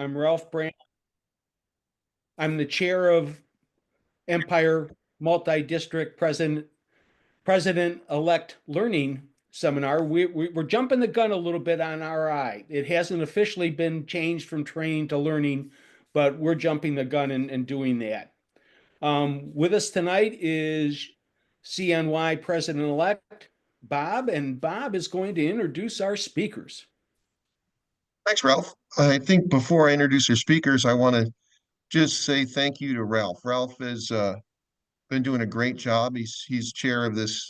I'm Ralph Brand. I'm the chair of Empire Multi-District President-Elect Learning Seminar. We're jumping the gun a little bit on RI. It hasn't officially been changed from training to learning, but we're jumping the gun and doing that. With us tonight is CNY President-Elect Bob, and Bob is going to introduce our speakers. Thanks, Ralph. I think before I introduce our speakers, I want to just say thank you to Ralph. Ralph has been doing a great job. He's chair of this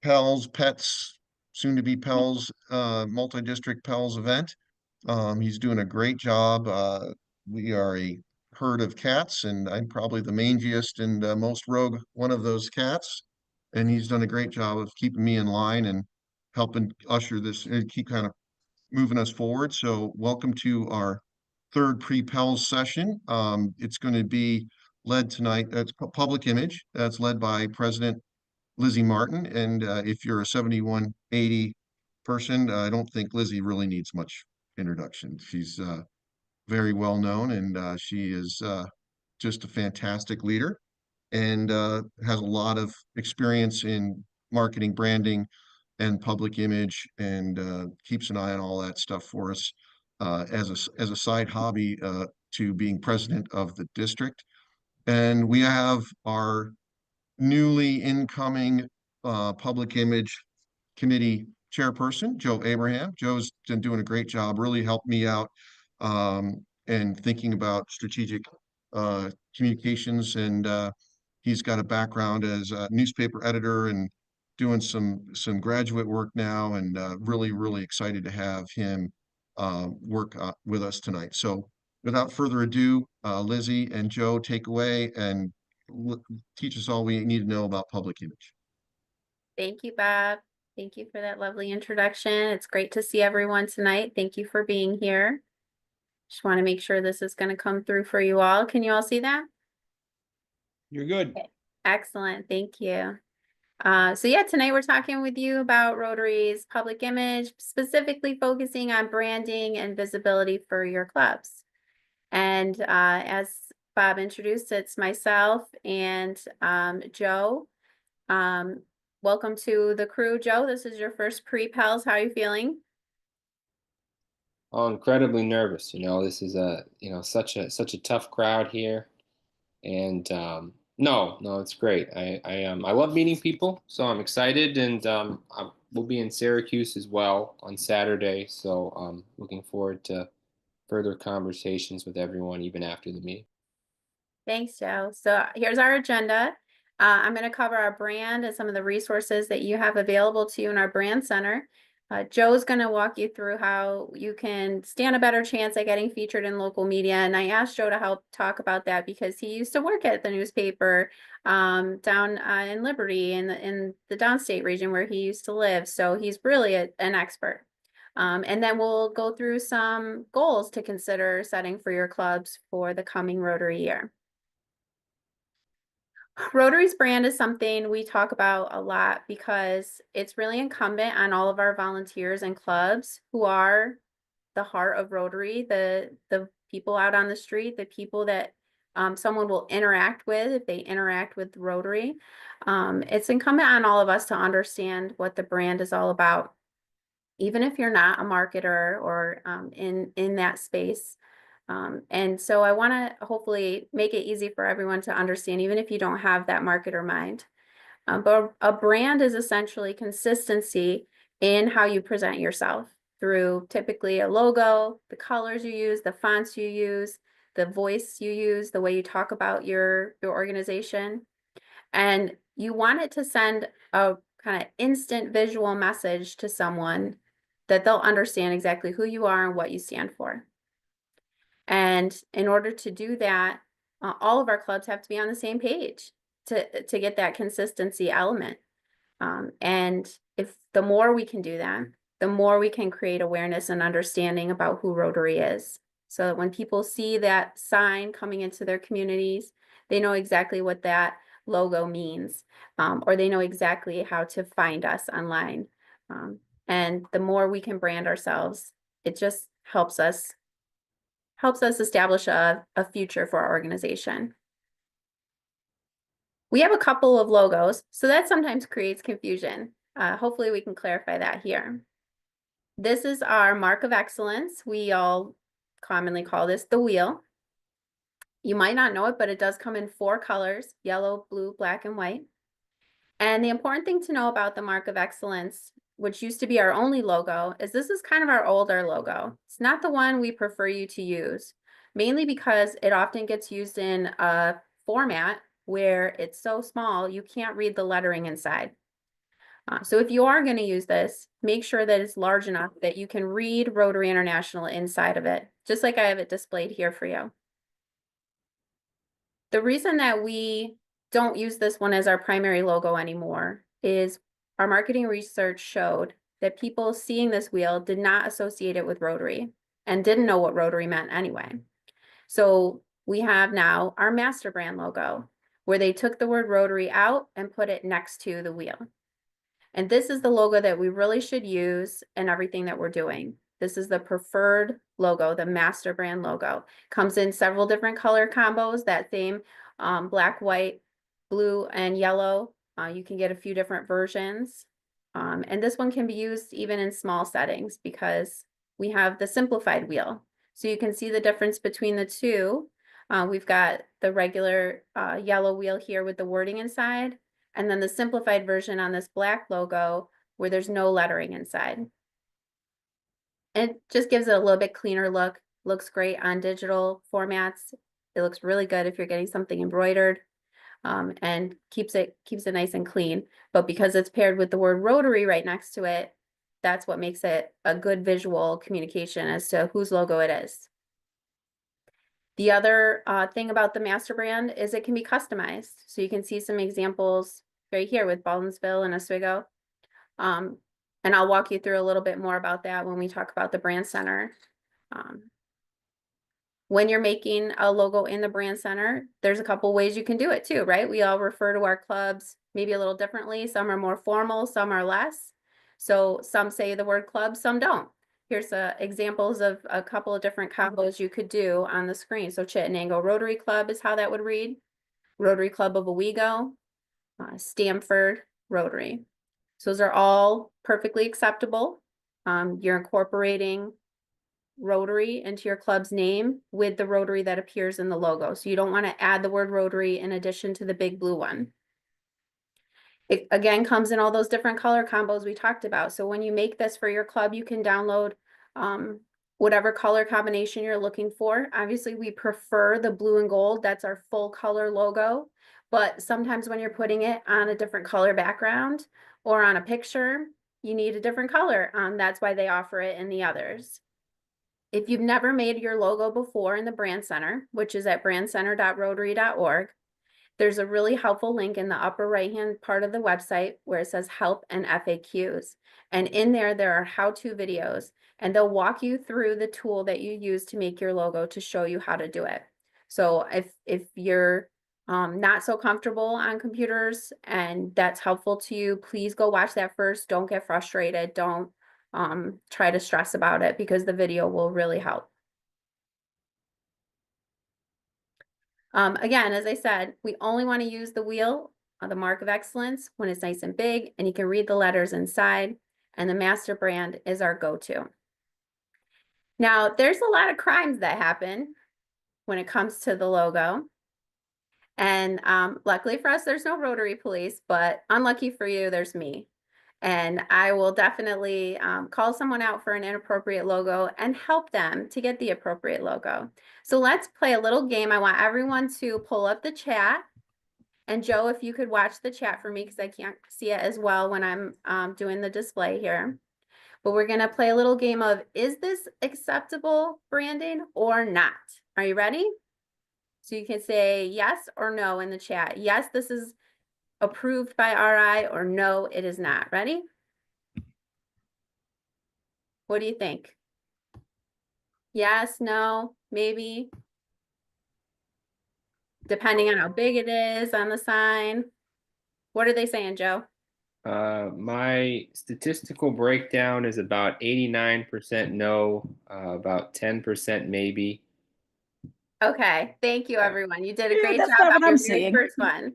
PELS, Pets, soon to be PELS, multi-district PELS event. He's doing a great job. We are a herd of cats, and I'm probably the mangiest and most rogue one of those cats. And he's done a great job of keeping me in line and helping usher this and keep kind of moving us forward. So welcome to our third pre-PELS session. It's going to be led tonight. That's public image. That's led by President Lizzie Martin. And if you're a 7180 person, I don't think Lizzie really needs much introduction. She's very well known, and she is just a fantastic leader and has a lot of experience in marketing, branding, and public image, and keeps an eye on all that stuff for us as a side hobby to being president of the district. And we have our newly incoming public image committee chairperson, Joe Abraham. Joe's been doing a great job, really helped me out and thinking about strategic communications, and he's got a background as a newspaper editor and doing some graduate work now, and really excited to have him work with us tonight. So without further ado, Lizzie and Joe, take away and teach us all we need to know about public image. Thank you, Bob. Thank you for that lovely introduction. It's great to see everyone tonight. Thank you for being here. Just want to make sure this is going to come through for you all. Can you all see that? You're good. Okay. Excellent. Thank you. So yeah, tonight we're talking with you about Rotary's public image, specifically focusing on branding and visibility for your clubs. And as Bob introduced, it's myself and Joe. Welcome to the crew, Joe. This is your first pre-PELS. How are you feeling? Oh, incredibly nervous. This is such a tough crowd here, and no, it's great. I love meeting people, so I'm excited, and we'll be in Syracuse as well on Saturday, so I'm looking forward to further conversations with everyone even after the meeting. Thanks, Joe. So here's our agenda. I'm going to cover our brand and some of the resources that you have available to you in our brand center. Joe's going to walk you through how you can stand a better chance at getting featured in local media. And I asked Joe to help talk about that because he used to work at the newspaper down in Liberty in the downstate region where he used to live. So he's really an expert. And then we'll go through some goals to consider setting for your clubs for the coming Rotary year. Rotary's brand is something we talk about a lot because it's really incumbent on all of our volunteers and clubs who are the heart of Rotary, the people out on the street, the people that someone will interact with if they interact with Rotary. It's incumbent on all of us to understand what the brand is all about, even if you're not a marketer or in that space. And so I want to hopefully make it easy for everyone to understand, even if you don't have that marketer mind. But a brand is essentially consistency in how you present yourself through typically a logo, the colors you use, the fonts you use, the voice you use, the way you talk about your organization. And you want it to send a kind of instant visual message to someone that they'll understand exactly who you are and what you stand for. And in order to do that, all of our clubs have to be on the same page to get that consistency element. And if the more we can do that, the more we can create awareness and understanding about who Rotary is. So that when people see that sign coming into their communities, they know exactly what that logo means, or they know exactly how to find us online. And the more we can brand ourselves, it just helps us helps us establish a future for our organization. We have a couple of logos, so that sometimes creates confusion. Hopefully we can clarify that here. This is our mark of excellence. We all commonly call this the wheel. You might not know it, but it does come in 4 colors: yellow, blue, black, and white. And the important thing to know about the mark of excellence, which used to be our only logo, is this is kind of our older logo. It's not the one we prefer you to use, mainly because it often gets used in a format where it's so small you can't read the lettering inside. So if you are going to use this, make sure that it's large enough that you can read Rotary International inside of it, just like I have it displayed here for you. The reason that we don't use this one as our primary logo anymore is our marketing research showed that people seeing this wheel did not associate it with Rotary and didn't know what Rotary meant anyway. So we have now our master brand logo, where they took the word Rotary out and put it next to the wheel. And this is the logo that we really should use in everything that we're doing. This is the preferred logo, the master brand logo. Comes in several different color combos, that same black, white, blue, and yellow. You can get a few different versions. And this one can be used even in small settings because we have the simplified wheel. So you can see the difference between the two. We've got the regular yellow wheel here with the wording inside, and then the simplified version on this black logo where there's no lettering inside. And it just gives it a little bit cleaner look. Looks great on digital formats. It looks really good if you're getting something embroidered, and keeps it nice and clean. But because it's paired with the word Rotary right next to it, that's what makes it a good visual communication as to whose logo it is. The other thing about the master brand is it can be customized. So you can see some examples right here with Baldwinsville and Oswego. And I'll walk you through a little bit more about that when we talk about the brand center. When you're making a logo in the brand center, there's a couple ways you can do it too, right? We all refer to our clubs maybe a little differently. Some are more formal, some are less. So some say the word club, some don't. Here's examples of a couple of different combos you could do on the screen. So Chittenango Rotary Club is how that would read. Rotary Club of Owego, Stamford Rotary. So those are all perfectly acceptable. You're incorporating Rotary into your club's name with the Rotary that appears in the logo. So you don't want to add the word Rotary in addition to the big blue one. It again comes in all those different color combos we talked about. So when you make this for your club, you can download whatever color combination you're looking for. Obviously, we prefer the blue and gold. That's our full color logo. But sometimes when you're putting it on a different color background or on a picture, you need a different color. That's why they offer it in the others. If you've never made your logo before in the Brand Center, which is at brandcenter.rotary.org, there's a really helpful link in the upper right-hand part of the website where it says Help and FAQs. And in there are how-to videos, and they'll walk you through the tool that you use to make your logo to show you how to do it. So if you're not so comfortable on computers and that's helpful to you, please go watch that first. Don't get frustrated. Don't try to stress about it because the video will really help. Again, as I said, we only want to use the wheel, the mark of excellence, when it's nice and big and you can read the letters inside, and the master brand is our go-to. Now, there's a lot of crimes that happen when it comes to the logo. And luckily for us, there's no Rotary police, but unlucky for you, there's me. And I will definitely call someone out for an inappropriate logo and help them to get the appropriate logo. So let's play a little game. I want everyone to pull up the chat. And Joe, if you could watch the chat for me, because I can't see it as well when I'm doing the display here. But we're going to play a little game of, is this acceptable branding or not? Are you ready? So you can say yes or no in the chat. Yes, this is approved by RI, or no, it is not. Ready? What do you think? Yes, no, maybe. Depending on how big it is on the sign. What are they saying, Joe? My statistical breakdown is about 89% no, about 10% maybe, Okay, thank you, everyone. You did a Yeah, great that's job not on what your I'm very saying. first one.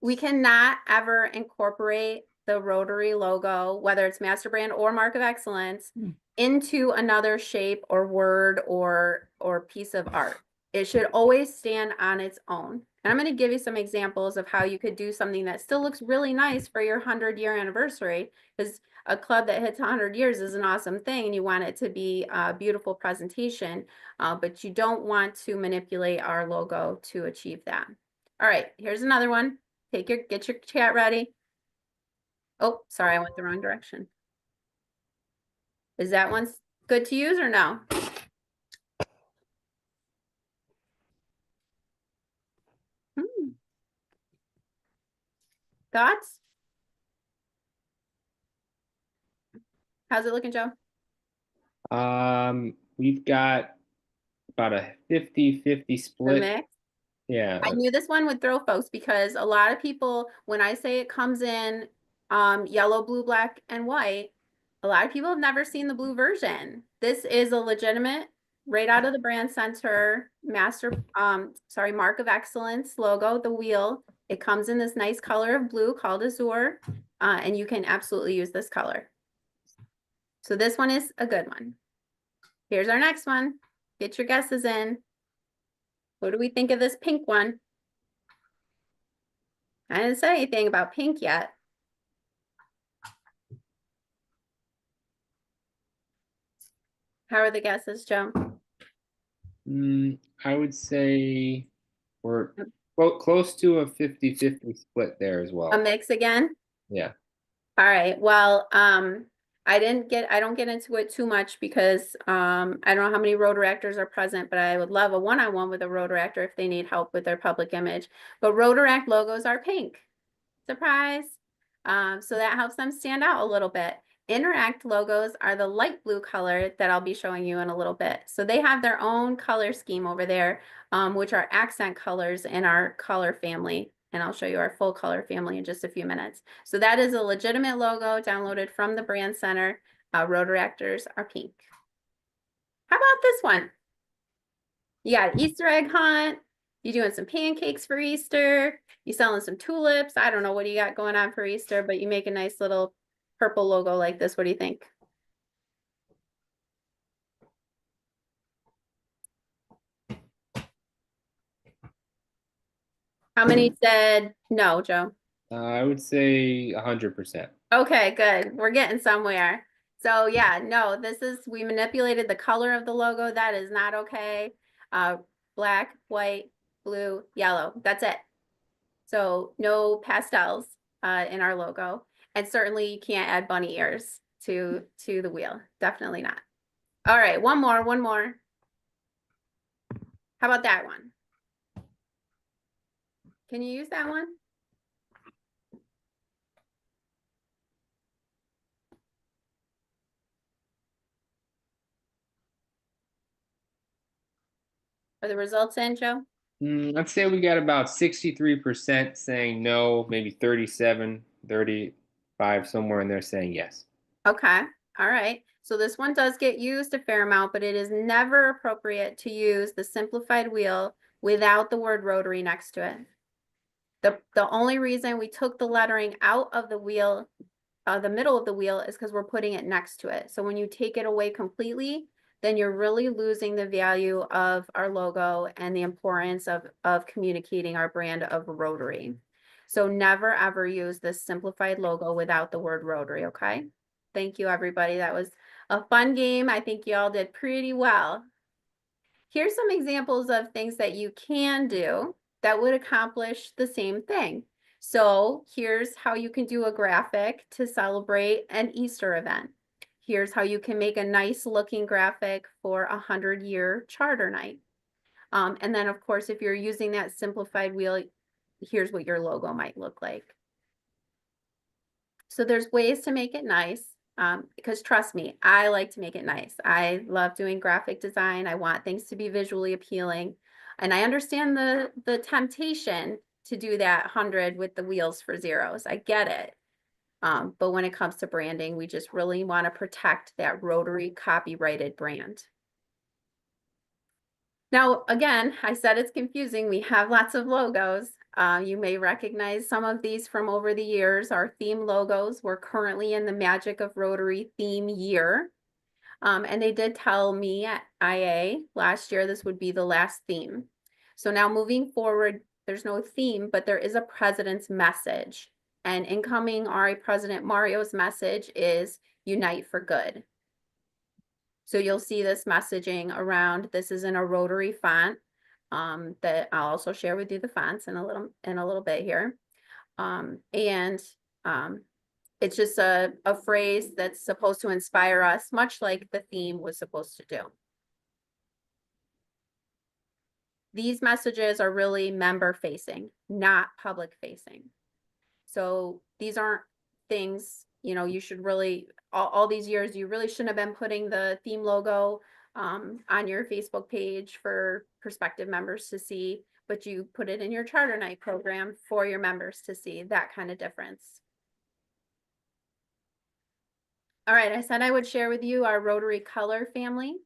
We cannot ever incorporate the Rotary logo, whether it's master brand or mark of excellence, into another shape or word or piece of art. It should always stand on its own. And I'm going to give you some examples of how you could do something that still looks really nice for your 100-year anniversary, because a club that hits 100 years is an awesome thing and you want it to be a beautiful presentation, but you don't want to manipulate our logo to achieve that. All right, here's another one. Get your chat ready. Oh, sorry, I went the wrong direction. Is that one good to use or no? Thoughts? How's it looking, Joe? We've got about a 50-50 The split. mix? Yeah. I knew this one would throw folks because a lot of people, when I say it comes in yellow, blue, black, and white, a lot of people have never seen the blue version. This is a legitimate, right out of the brand center, mark of excellence logo, the wheel. It comes in this nice color of blue called Azure, and you can absolutely use this color. So this one is a good one. Here's our next one. Get your guesses in. What do we think of this pink one? I didn't say anything about pink yet. How are the guesses, Joe? I would say we're close to a 50-50 split there as well. A mix again? Yeah. All right. Well, I don't get into it too much because I don't know how many Rotaractors are present, but I would love a one-on-one with a Rotaractor if they need help with their public image. But Rotaract logos are pink. Surprise. So that helps them stand out a little bit. Interact logos are the light blue color that I'll be showing you in a little bit. So they have their own color scheme over there, which are accent colors in our color family. And I'll show you our full color family in just a few minutes. So that is a legitimate logo downloaded from the brand center. Rotaractors are pink. How about this one? You got Easter egg hunt. You doing some pancakes for Easter. You selling some tulips. I don't know what you got going on for Easter, but you make a nice little purple logo like this. What do you think? How many said no, Joe? I would say 100%. Okay, good. We're getting somewhere. So yeah, no, we manipulated the color of the logo. That is not okay. Black, white, blue, yellow. That's it. So no pastels in our logo. And certainly you can't add bunny ears to the wheel. Definitely not. All right, one more. How about that one? Can you use that one? Are the results in, Joe? I'd say we got about 63% saying no, maybe 37, 35, somewhere in there saying yes. Okay. All right. So this one does get used a fair amount, but it is never appropriate to use the simplified wheel without the word Rotary next to it. The only reason we took the lettering out of the wheel, the middle of the wheel, is because we're putting it next to it. So when you take it away completely, then you're really losing the value of our logo and the importance of communicating our brand of Rotary. So never ever use this simplified logo without the word Rotary, okay? Thank you, everybody. That was a fun game. I think you all did pretty well. Here's some examples of things that you can do that would accomplish the same thing. So here's how you can do a graphic to celebrate an Easter event. Here's how you can make a nice looking graphic for a 100-year charter night. And then of course, if you're using that simplified wheel, here's what your logo might look like. So there's ways to make it nice. Because trust me, I like to make it nice. I love doing graphic design. I want things to be visually appealing. And I understand the temptation to do that 100 with the wheels for zeros. I get it. But when it comes to branding, we just really want to protect that Rotary copyrighted brand. Now, again, I said it's confusing. We have lots of logos. You may recognize some of these from over the years. Our theme logos. We're currently in the Magic of Rotary theme year. And they did tell me at IA last year this would be the last theme. So now moving forward, there's no theme, but there is a president's message. And incoming RA President Mario's message is Unite for Good. So you'll see this messaging around, this is in a Rotary font, that I'll also share with you the fonts in a little bit here. It's just a phrase that's supposed to inspire us, much like the theme was supposed to do. These messages are really member facing, not public facing. So these aren't things, you know, you should really, all these years, you really shouldn't have been putting the theme logo on your Facebook page for prospective members to see, but you put it in your Charter Night program for your members to see, that kind of difference. All right, I said I would share with you our Rotary color family.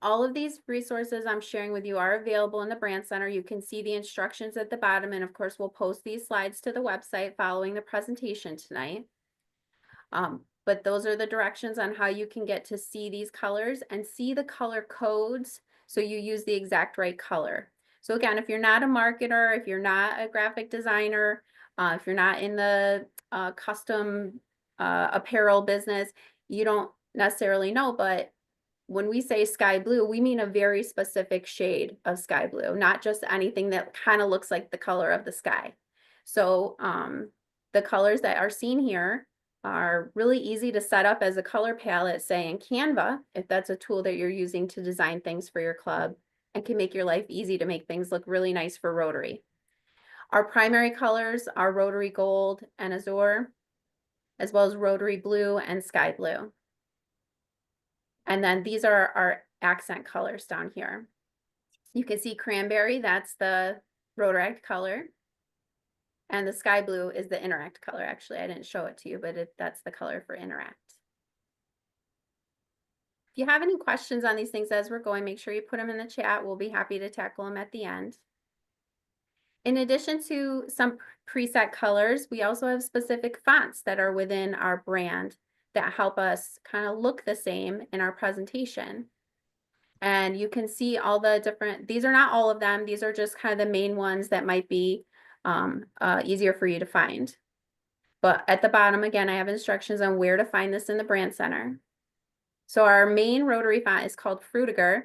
All of these resources I'm sharing with you are available in the Brand Center. You can see the instructions at the bottom, and of course, we'll post these slides to the website following the presentation tonight. But those are the directions on how you can get to see these colors and see the color codes so you use the exact right color. So again, if you're not a marketer, if you're not a graphic designer, if you're not in the custom apparel business, you don't necessarily know, but when we say sky blue, we mean a very specific shade of sky blue, not just anything that kind of looks like the color of the sky. So the colors that are seen here are really easy to set up as a color palette, say in Canva, if that's a tool that you're using to design things for your club, and can make your life easy to make things look really nice for Rotary. Our primary colors are Rotary Gold and Azure, as well as Rotary Blue and Sky Blue. And then these are our accent colors down here. You can see cranberry, that's the Rotaract color. And the sky blue is the Interact color. Actually, I didn't show it to you, but that's the color for Interact. If you have any questions on these things as we're going, make sure you put them in the chat. We'll be happy to tackle them at the end. In addition to some preset colors, we also have specific fonts that are within our brand that help us kind of look the same in our presentation. And you can see all the different, these are not all of them, these are just kind of the main ones that might be easier for you to find. But at the bottom, again, I have instructions on where to find this in the Brand Center. So our main Rotary font is called Frutiger.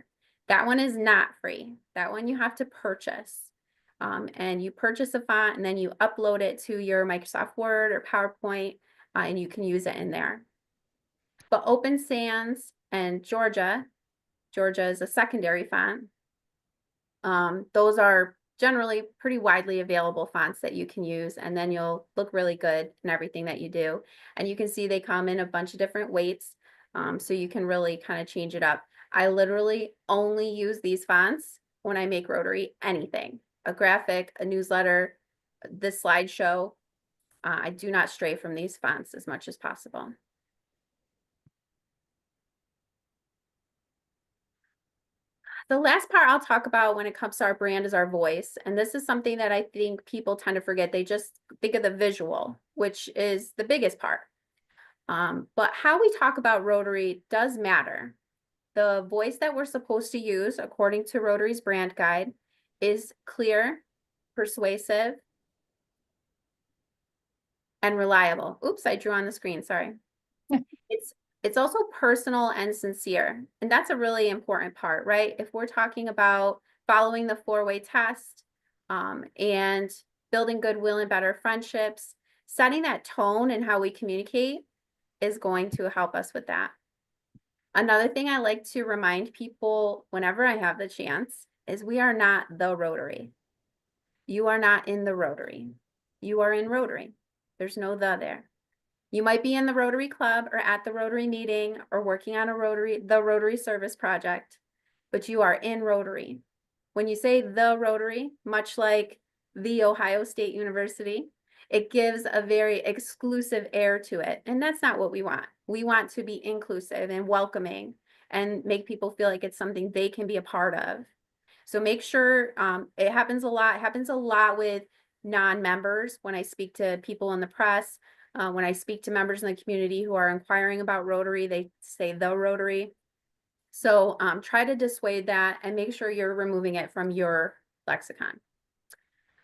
That one is not free. That one you have to purchase. And you purchase a font and then you upload it to your Microsoft Word or PowerPoint, and you can use it in there. But Open Sans and Georgia is a secondary font. Those are generally pretty widely available fonts that you can use, and then you'll look really good in everything that you do. And you can see they come in a bunch of different weights, so you can really kind of change it up. I literally only use these fonts when I make Rotary anything, a graphic, a newsletter, this slideshow. I do not stray from these fonts as much as possible. The last part I'll talk about when it comes to our brand is our voice. And this is something that I think people tend to forget. They just think of the visual, which is the biggest part. But how we talk about Rotary does matter. The voice that we're supposed to use, according to Rotary's brand guide, is clear, persuasive, and reliable. Oops, I drew on the screen, sorry. It's also personal and sincere. And that's a really important part, right? If we're talking about following the 4-way test and building goodwill and better friendships, setting that tone and how we communicate is going to help us with that. Another thing I like to remind people whenever I have the chance is we are not the Rotary. You are not in the Rotary. You are in Rotary. There's no the there. You might be in the Rotary Club or at the Rotary meeting or working on the Rotary service project, but you are in Rotary. When you say the Rotary, much like the Ohio State University, it gives a very exclusive air to it. And that's not what we want. We want to be inclusive and welcoming and make people feel like it's something they can be a part of. So make sure, it happens a lot. It happens a lot with non-members when I speak to people in the press. When I speak to members in the community who are inquiring about Rotary, they say the Rotary. So try to dissuade that and make sure you're removing it from your lexicon.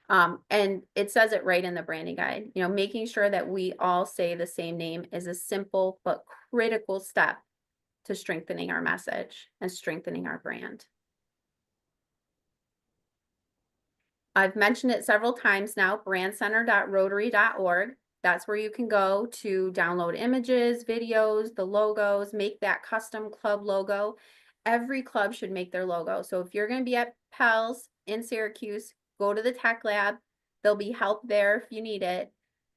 And it says it right in the branding guide. You know, making sure that we all say the same name is a simple but critical step to strengthening our message and strengthening our brand. I've mentioned it several times now, brandcenter.rotary.org. That's where you can go to download images, videos, the logos, make that custom club logo. Every club should make their logo. So if you're going to be at PELS in Syracuse, go to the tech lab. There'll be help there if you need it.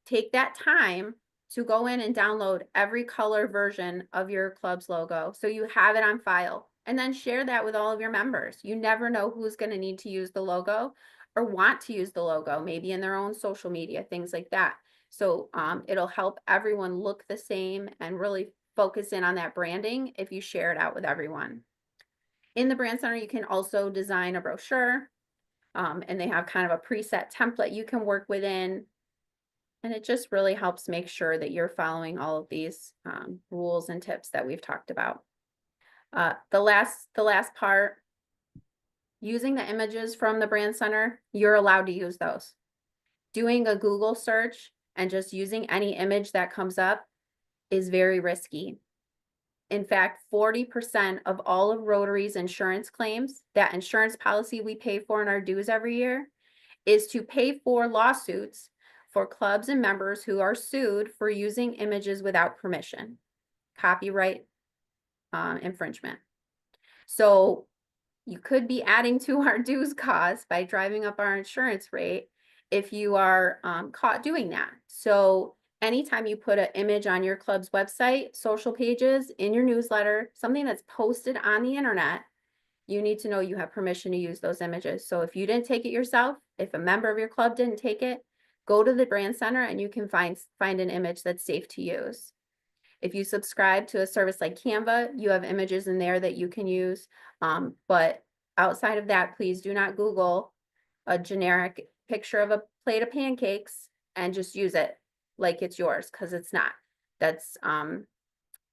Take that time to go in and download every color version of your club's logo so you have it on file, and then share that with all of your members. You never know who's going to need to use the logo or want to use the logo, maybe in their own social media, things like that. So it'll help everyone look the same and really focus in on that branding if you share it out with everyone. In the Brand Center, you can also design a brochure, and they have kind of a preset template you can work within. And it just really helps make sure that you're following all of these rules and tips that we've talked about. The last part, using the images from the Brand Center, you're allowed to use those. Doing a Google search and just using any image that comes up is very risky. In fact, 40% of all of Rotary's insurance claims, that insurance policy we pay for in our dues every year, is to pay for lawsuits for clubs and members who are sued for using images without permission, copyright infringement. So you could be adding to our dues costs by driving up our insurance rate if you are caught doing that. So anytime you put an image on your club's website, social pages, in your newsletter, something that's posted on the internet, you need to know you have permission to use those images. So if you didn't take it yourself, if a member of your club didn't take it, go to the Brand Center and you can find an image that's safe to use. If you subscribe to a service like Canva, you have images in there that you can use. But outside of that, please do not Google a generic picture of a plate of pancakes and just use it like it's yours, because it's not. That's kind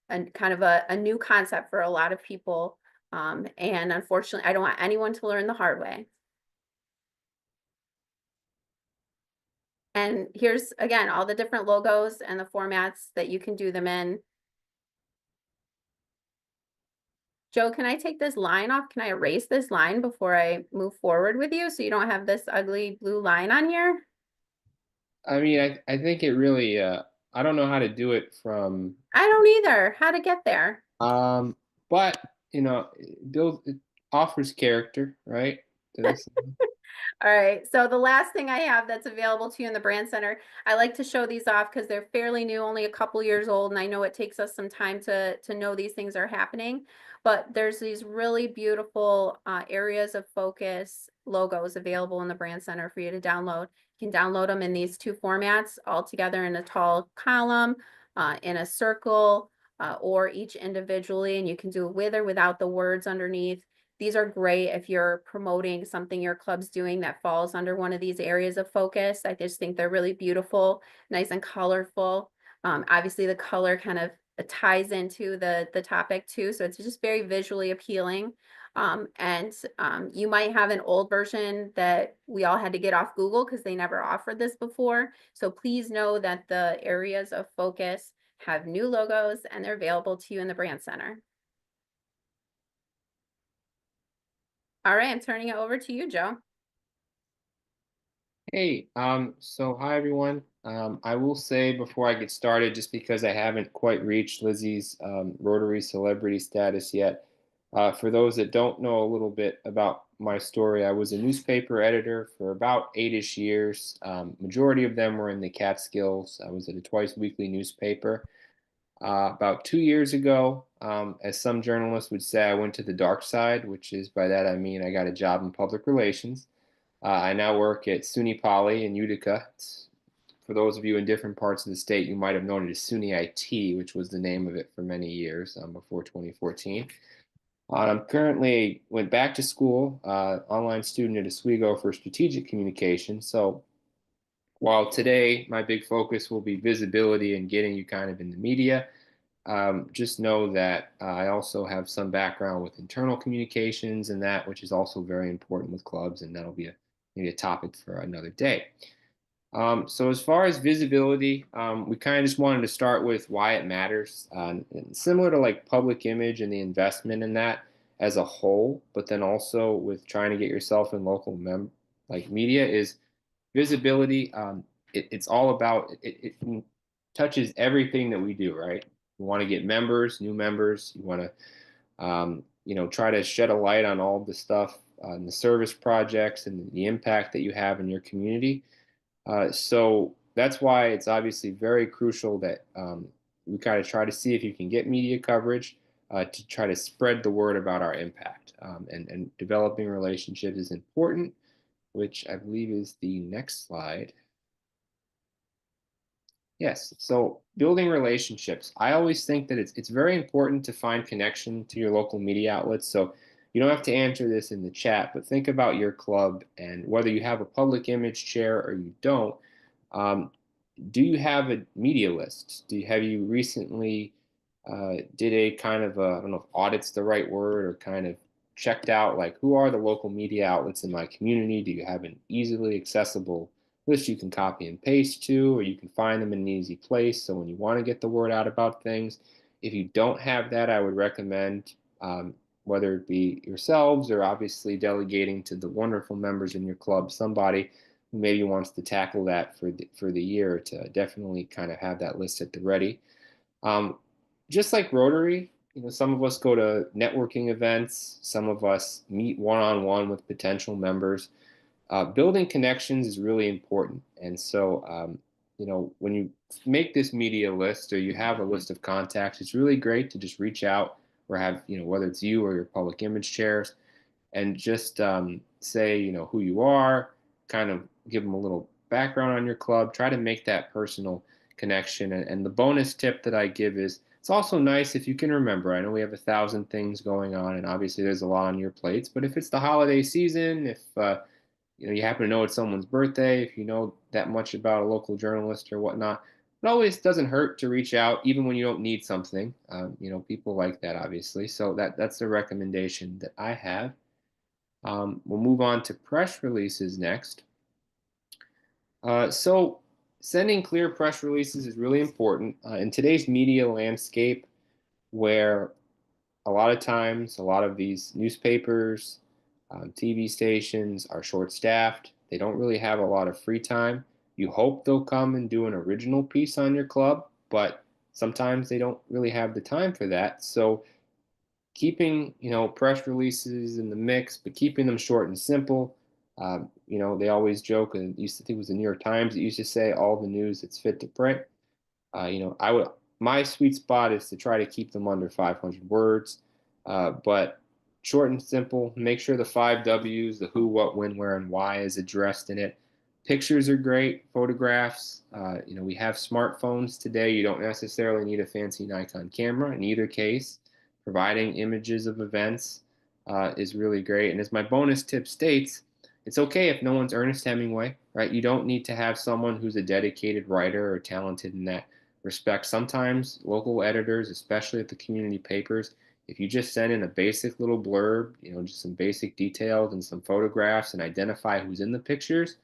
of a new concept for a lot of people. And unfortunately, I don't want anyone to learn the hard way. And here's, again, all the different logos and the formats that you can do them in. Joe, can I take this line off? Can I erase this line before I move forward with you so you don't have this ugly blue line on here? I mean, I think it really, I don't know how to do it from, I don't either. How to get there. but, you know, it offers character, right? To this. All right, so the last thing I have that's available to you in the Brand Center, I like to show these off because they're fairly new, only a couple years old, and I know it takes us some time to know these things are happening, but there's these really beautiful areas of focus logos available in the Brand Center for you to download. You can download them in these two formats, all together in a tall column, in a circle, or each individually, and you can do it with or without the words underneath. These are great if you're promoting something your club's doing that falls under one of these areas of focus. I just think they're really beautiful, nice and colorful. Obviously, the color kind of ties into the topic too, so it's just very visually appealing. You might have an old version that we all had to get off Google because they never offered this before. So please know that the areas of focus have new logos and they're available to you in the Brand Center. All right, I'm turning it over to you, Joe. Hey, so hi everyone. I will say before I get started, just because I haven't quite reached Lizzie's Rotary celebrity status yet, for those that don't know a little bit about my story, I was a newspaper editor for about 8-ish years. Majority of them were in the Catskills. I was at a twice weekly newspaper. About 2 years ago, as some journalists would say, I went to the dark side, which is by that I mean I got a job in public relations. I now work at SUNY Poly in Utica. For those of you in different parts of the state, you might have known it as SUNY IT, which was the name of it for many years before 2014. I'm currently went back to school, online student at Oswego for strategic communication. So while today my big focus will be visibility and getting you kind of in the media, just know that I also have some background with internal communications and that, which is also very important with clubs, and that'll be maybe a topic for another day. So as far as visibility, we kind of just wanted to start with why it matters. And similar to like public image and the investment in that as a whole, but then also with trying to get yourself in local like media is visibility. It's all about it touches everything that we do, right? You want to get members, new members. You want to try to shed a light on all the stuff, the service projects and the impact that you have in your community. So that's why it's obviously very crucial that we kind of try to see if you can get media coverage to try to spread the word about our impact. And developing relationships is important, which I believe is the next slide. Yes, so building relationships. I always think that it's very important to find connection to your local media outlets. So you don't have to answer this in the chat, but think about your club and whether you have a public image chair or you don't. Um, do you have a media list? Have you recently did a kind of I don't know if audit's the right word, or kind of checked out like who are the local media outlets in my community? Do you have an easily accessible list you can copy and paste to, or you can find them in an easy place? So when you want to get the word out about things, if you don't have that, I would recommend whether it be yourselves or obviously delegating to the wonderful members in your club, somebody who maybe wants to tackle that for the year, to definitely kind of have that list at the ready. Um, just like Rotary, some of us go to networking events, some of us meet one-on-one with potential members. Building connections is really important. And so, when you make this media list or you have a list of contacts, it's really great to just reach out or have, whether it's you or your public image chairs, and just say, who you are, kind of give them a little background on your club, try to make that personal connection. And the bonus tip that I give is it's also nice if you can remember. I know we have 1,000 things going on, and obviously there's a lot on your plates, but if it's the holiday season, if you happen to know it's someone's birthday, if you know that much about a local journalist or whatnot, it always doesn't hurt to reach out, even when you don't need something. People like that, obviously. So that's a recommendation that I have. We'll move on to press releases next. So sending clear press releases is really important in today's media landscape, where a lot of times, a lot of these newspapers, TV stations are short-staffed. They don't really have a lot of free time. You hope they'll come and do an original piece on your club, but sometimes they don't really have the time for that. So keeping press releases in the mix, but keeping them short and simple. They always joke, and used to think it was the New York Times that used to say all the news that's fit to print. My sweet spot is to try to keep them under 500 words, but short and simple. Make sure the 5 Ws, the who, what, when, where, and why, is addressed in it. Pictures are great, photographs. We have smartphones today. You don't necessarily need a fancy Nikon camera in either case. Providing images of events is really great. And as my bonus tip states, it's okay if no one's Ernest Hemingway, right? You don't need to have someone who's a dedicated writer or talented in that respect. Sometimes local editors, especially at the community papers, if you just send in a basic little blurb, just some basic details and some photographs and identify who's in the pictures,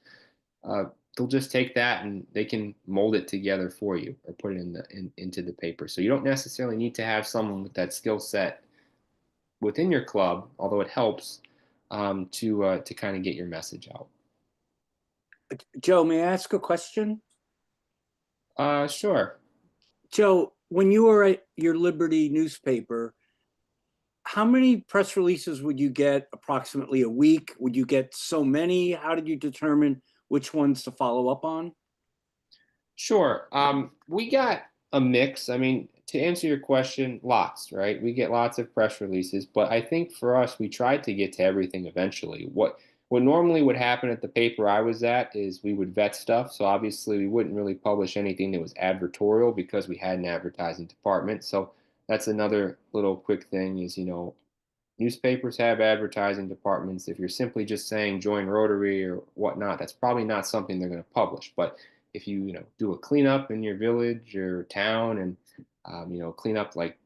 they'll just take that and they can mold it together for you or put it into the paper. So you don't necessarily need to have someone with that skill set within your club, although it helps to kind of get your message out. Joe, may I ask a question? Sure. Joe, when you were at your Liberty newspaper, how many press releases would you get approximately a week? Would you get so many? How did you determine which ones to follow up on? Sure. We got a mix. I mean, to answer your question, lots, right? We get lots of press releases, but I think for us, we tried to get to everything eventually. What normally would happen at the paper I was at is we would vet stuff. So obviously we wouldn't really publish anything that was advertorial because we had an advertising department. So that's another little quick thing is, newspapers have advertising departments. If you're simply just saying join Rotary or whatnot, that's probably not something they're going to publish. But if you do a cleanup in your village or town and clean up like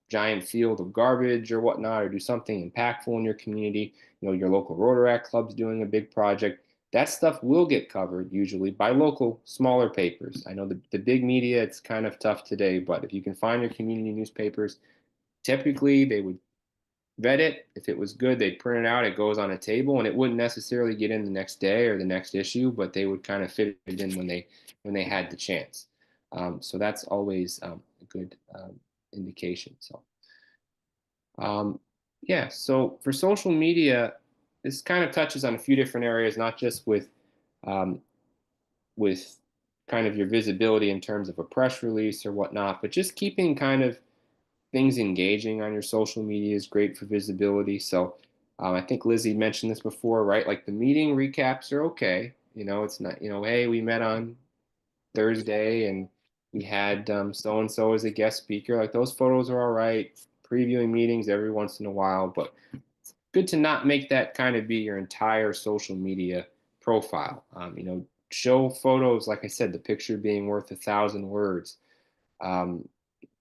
giant field of garbage or whatnot, or do something impactful in your community, your local Rotaract club's doing a big project, that stuff will get covered usually by local smaller papers. I know the big media, it's kind of tough today, but if you can find your community newspapers, typically they would vet it. If it was good, they'd print it out. It goes on a table, and it wouldn't necessarily get in the next day or the next issue, but they would kind of fit it in when they had the chance. So that's always a good indication. So yeah. So for social media, this kind of touches on a few different areas, not just um, with kind of your visibility in terms of a press release or whatnot, but just keeping kind of things engaging on your social media is great for visibility. So I think Lizzie mentioned this before, right? Like the meeting recaps are okay. It's not, hey, we met on Thursday and we had so and so as a guest speaker. Like those photos are all right. Previewing meetings every once in a while, but it's good to not make that kind of be your entire social media profile. Show photos, like I said, the picture being worth 1,000 words. Um,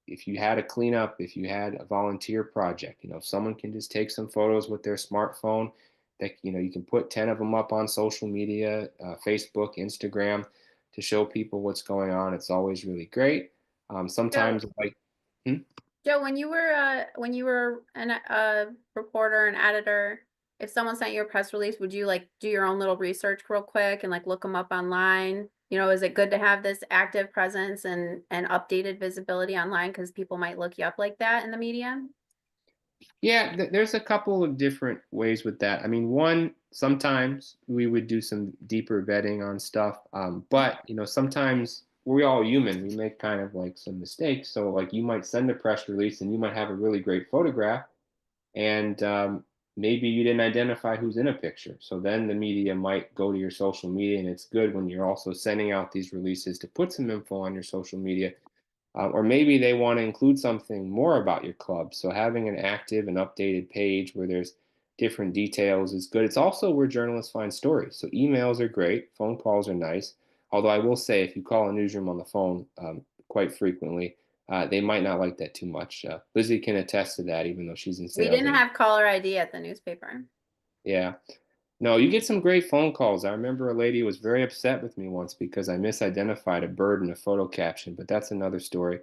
if you had a cleanup, if you had a volunteer project, if someone can just take some photos with their smartphone, that you can put 10 of them up on social media, Facebook, Instagram, to show people what's going on. It's always really great. Sometimes like Joe, when you were a reporter and editor, if someone sent you a press release, would you like do your own little research real quick and like look them up online? Is it good to have this active presence and updated visibility online because people might look you up like that in the media? Yeah, there's a couple of different ways with that. I mean, one, sometimes we would do some deeper vetting on stuff, but sometimes we're all human. We make kind of like some mistakes. So like you might send a press release and you might have a really great photograph, and maybe you didn't identify who's in a picture. So then the media might go to your social media, and it's good when you're also sending out these releases to put some info on your social media. Or maybe they want to include something more about your club. So having an active and updated page where there's different details is good. It's also where journalists find stories. So emails are great, phone calls are nice. Although I will say, if you call a newsroom on the phone quite frequently, they might not like that too much. Lizzie can attest to that, even though she's in sales. We didn't have caller ID at the newspaper. Yeah. No, you get some great phone calls. I remember a lady was very upset with me once because I misidentified a bird in a photo caption, but that's another story.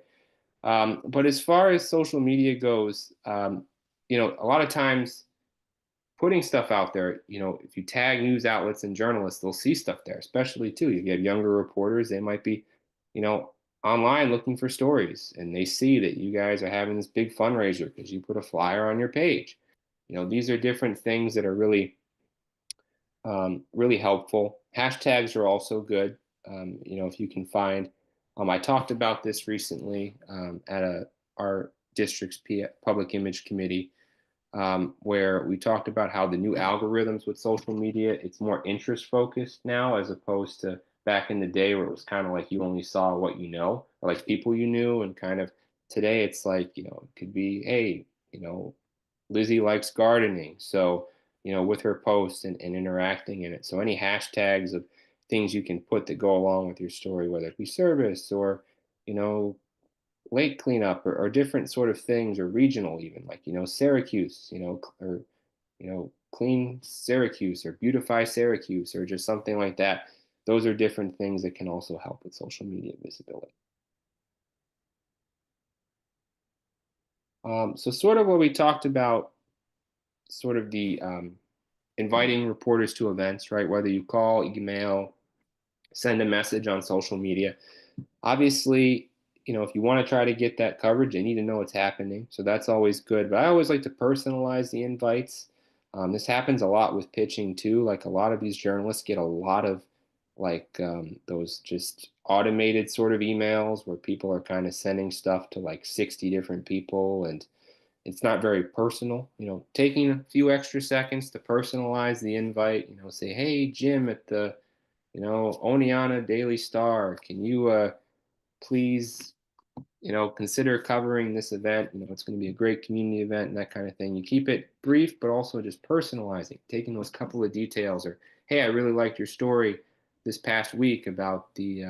But as far as social media goes, a lot of times putting stuff out there, if you tag news outlets and journalists, they'll see stuff there, especially too. You get younger reporters, they might be, you know, online looking for stories and they see that you guys are having this big fundraiser because you put a flyer on your page. These are different things that are really helpful. Hashtags are also good. If you can find, I talked about this recently at our district's public image committee, where we talked about how the new algorithms with social media, it's more interest focused now as opposed to back in the day where it was kind of like you only saw what you know, or like people you knew, and kind of today it's like, it could be, hey, Lizzie likes gardening. So, with her posts and interacting in it. So any hashtags of things you can put that go along with your story, whether it be service or, you know, lake cleanup or different sort of things, or regional even, like, Syracuse, or, clean Syracuse or beautify Syracuse or just something like that. Those are different things that can also help with social media visibility. So sort of what we talked about, sort of the inviting reporters to events, right? Whether you call, email, send a message on social media. Obviously, if you want to try to get that coverage, you need to know what's happening. So that's always good. But I always like to personalize the invites. This happens a lot with pitching too. Like a lot of these journalists get a lot of like those just automated sort of emails where people are kind of sending stuff to like 60 different people, and it's not very personal. Taking a few extra seconds to personalize the invite, say, hey, Jim at the, Oneana Daily Star, can you please consider covering this event. It's going to be a great community event and that kind of thing. You keep it brief, but also just personalizing, taking those couple of details. Or, hey, I really liked your story this past week about the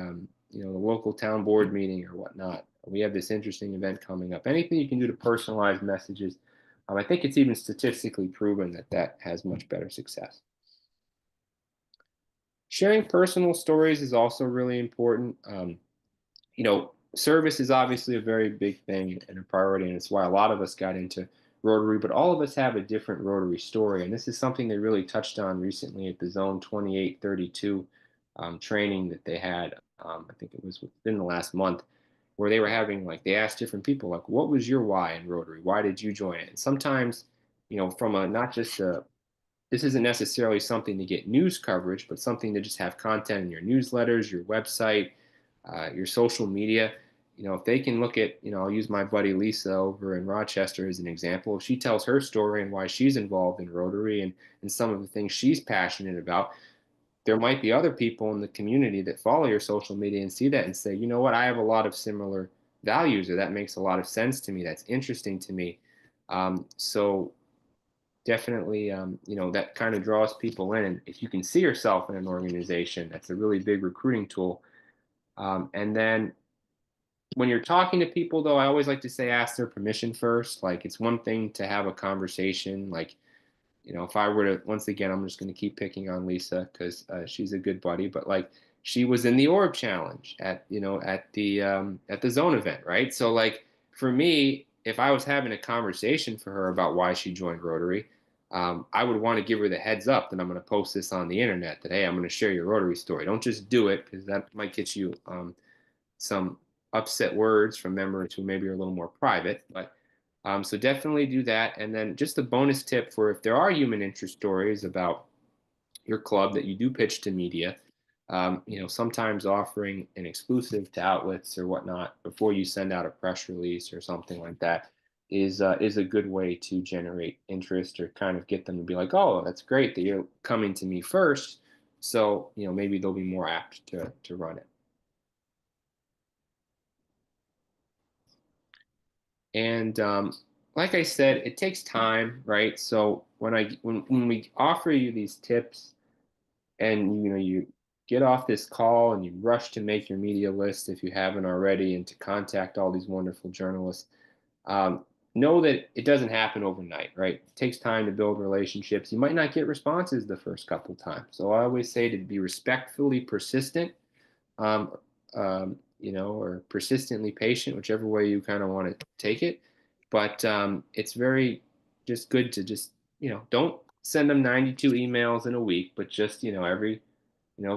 local town board meeting or whatnot. We have this interesting event coming up. Anything you can do to personalize messages. I think it's even statistically proven that has much better success. Sharing personal stories is also really important. Service is obviously a very big thing and a priority, and it's why a lot of us got into Rotary, but all of us have a different Rotary story. And this is something they really touched on recently at the Zone 2832 training that they had. I think it was within the last month, where they were having, like, they asked different people, like, what was your why in Rotary? Why did you join it? And sometimes, from a not just a this isn't necessarily something to get news coverage, but something to just have content in your newsletters, your website, your social media. If they can look at, I'll use my buddy Lisa over in Rochester as an example. If she tells her story and why she's involved in Rotary and some of the things she's passionate about, there might be other people in the community that follow your social media and see that and say, you know what, I have a lot of similar values, or that makes a lot of sense to me. That's interesting to me. So definitely, that kind of draws people in. And if you can see yourself in an organization, that's a really big recruiting tool. And then when you're talking to people, though, I always like to say, ask their permission first. Like, it's one thing to have a conversation. Like, if I were to, once again, I'm just going to keep picking on Lisa because she's a good buddy, but like, she was in the orb challenge at the zone event, right? So like, for me, if I was having a conversation for her about why she joined Rotary, I would want to give her the heads up that I'm going to post this on the internet, that, hey, I'm going to share your Rotary story. Don't just do it, because that might get you some upset words from members who maybe are a little more private. But so definitely do that. And then just a bonus tip for if there are human interest stories about your club that you do pitch to media, sometimes offering an exclusive to outlets or whatnot before you send out a press release or something like that is a good way to generate interest, or kind of get them to be like, oh, that's great that you're coming to me first. So, maybe they'll be more apt to run it. And like I said, it takes time, right? So when we offer you these tips, and you get off this call and you rush to make your media list if you haven't already, and to contact all these wonderful journalists, know that it doesn't happen overnight, right? It takes time to build relationships. You might not get responses the first couple times. So I always say to be respectfully persistent, um, or persistently patient, whichever way you kind of want to take it. But it's very just good to just, don't send them 92 emails in a week, but just, every,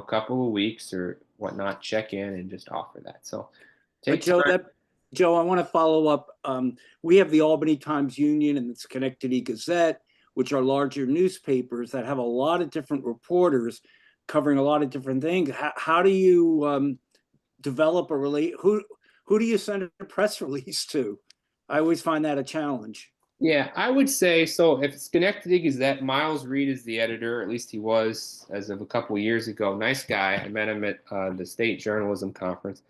couple of weeks or whatnot, check in and just offer that. So take time. Joe, I want to follow up. We have the Albany Times Union and the Schenectady Gazette, which are larger newspapers that have a lot of different reporters covering a lot of different things. How do you develop a who do you send a press release to? I always find that a challenge. Yeah, I would say so. If Schenectady Gazette, Miles Reed is the editor, at least he was as of a couple of years ago. Nice guy. I met him at the state journalism conference.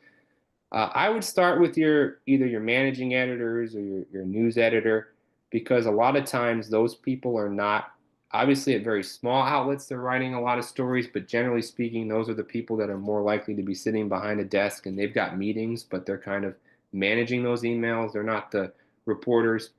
I would start with either your managing editors or your news editor, because a lot of times those people are not, obviously at very small outlets, they're writing a lot of stories, but generally speaking, those are the people that are more likely to be sitting behind a desk, and they've got meetings, but they're kind of managing those emails. They're not the reporters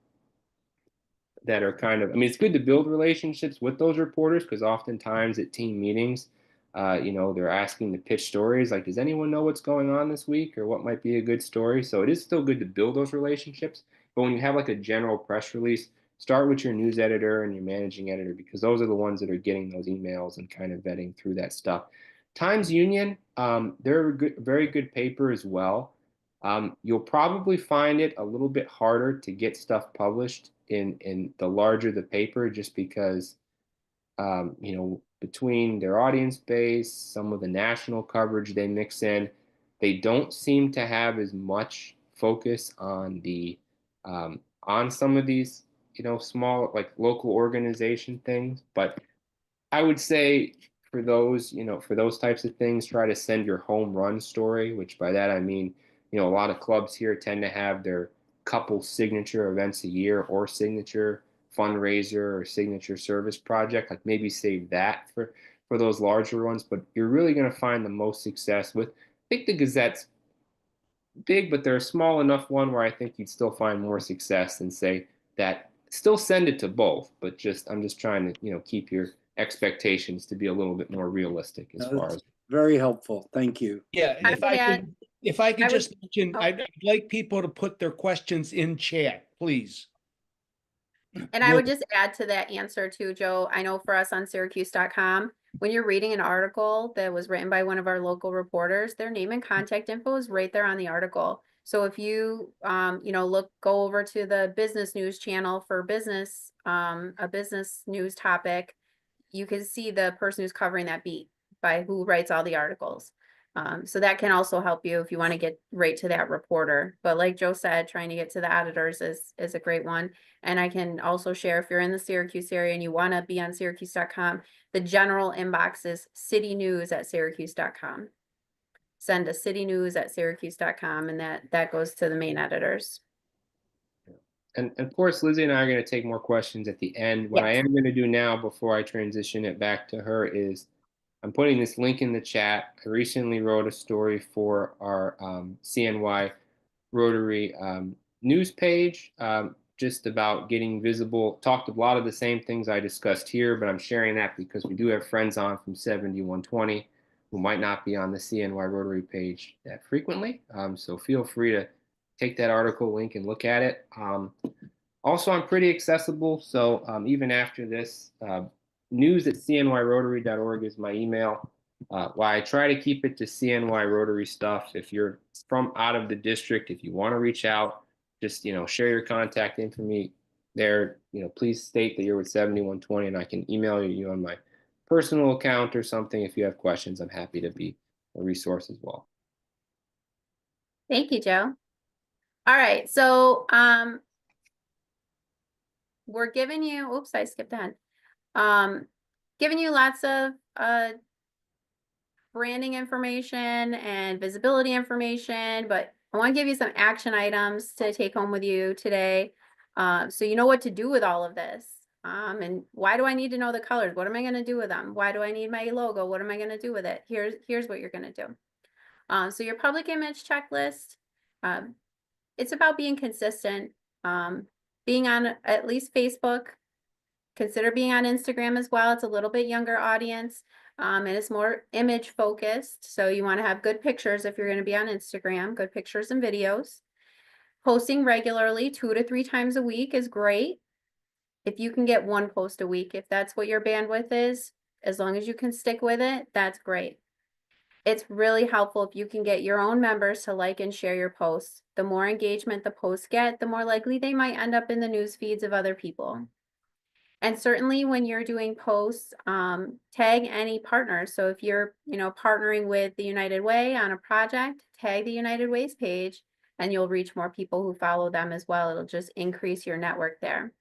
that are kind of, I mean, it's good to build relationships with those reporters, because oftentimes at team meetings, they're asking to pitch stories like, does anyone know what's going on this week or what might be a good story? So it is still good to build those relationships. But when you have like a general press release, start with your news editor and your managing editor, because those are the ones that are getting those emails and kind of vetting through that stuff. Times Union, they're a very good paper as well. You'll probably find it a little bit harder to get stuff published in the larger the paper, just because between their audience base, some of the national coverage they mix in, they don't seem to have as much focus on on some of these small, like, local organization things. But I would say for those types of things, try to send your home run story, which by that I mean You know, a lot of clubs here tend to have their couple signature events a year, or signature fundraiser or signature service project. Like maybe save that for those larger ones. But you're really going to find the most success with. I think the Gazette's big, but they're a small enough one where I think you'd still find more success than say that. Still send it to both, but I'm just trying to, you know, keep your expectations to be a little bit more realistic as No, far that's as. very helpful. Thank you. Yeah, I would add, if I could I would- just mention, oh. I'd like people to put their questions in chat, please. And I would just add to that answer too, Joe. I know for us on Syracuse.com, when you're reading an article that was written by one of our local reporters, their name and contact info is right there on the article. So if you, you know, go over to the business news channel for business, a business news topic, you can see the person who's covering that beat by who writes all the articles. So that can also help you if you want to get right to that reporter. But like Joe said, trying to get to the editors is a great one. And I can also share, if you're in the Syracuse area and you want to be on Syracuse.com, the general inbox is citynews@Syracuse.com. Send to citynews@Syracuse.com, and that goes to the main editors. And of course, Lizzie and I are going to take more questions at the end. What I Yes. am going to do now before I transition it back to her is I'm putting this link in the chat. I recently wrote a story for our CNY Rotary news page, just about getting visible. Talked a lot of the same things I discussed here, but I'm sharing that because we do have friends on from 7120 who might not be on the CNY Rotary page that frequently. So feel free to take that article link and look at it. Also, I'm pretty accessible, so even after this, news@cnyrotary.org is my email. While I try to keep it to CNY Rotary stuff, if you're from out of the district, if you want to reach out, just, you know, share your contact information there. You know, please state that you're with 7120, and I can email you on my personal account or something. If you have questions, I'm happy to be a resource as well. Thank you, Joe. All right, so we're giving you, oops, I skipped ahead. Giving you lots of branding information and visibility information, but I want to give you some action items to take home with you today. So you know what to do with all of this. And why do I need to know the colors? What am I going to do with them? Why do I need my logo? What am I going to do with it? Here's what you're going to do. So your public image checklist, it's about being consistent, being on at least Facebook. Consider being on Instagram as well. It's a little bit younger audience, and it's more image focused. So you want to have good pictures if you're going to be on Instagram, good pictures and videos. Posting regularly, 2 to 3 times a week is great. If you can get 1 post a week, if that's what your bandwidth is, as long as you can stick with it, that's great. It's really helpful if you can get your own members to like and share your posts. The more engagement the posts get, the more likely they might end up in the news feeds of other people. And certainly when you're doing posts, tag any partners. So if you're, you know, partnering with the United Way on a project, tag the United Way's page and you'll reach more people who follow them as well. It'll just increase your network there.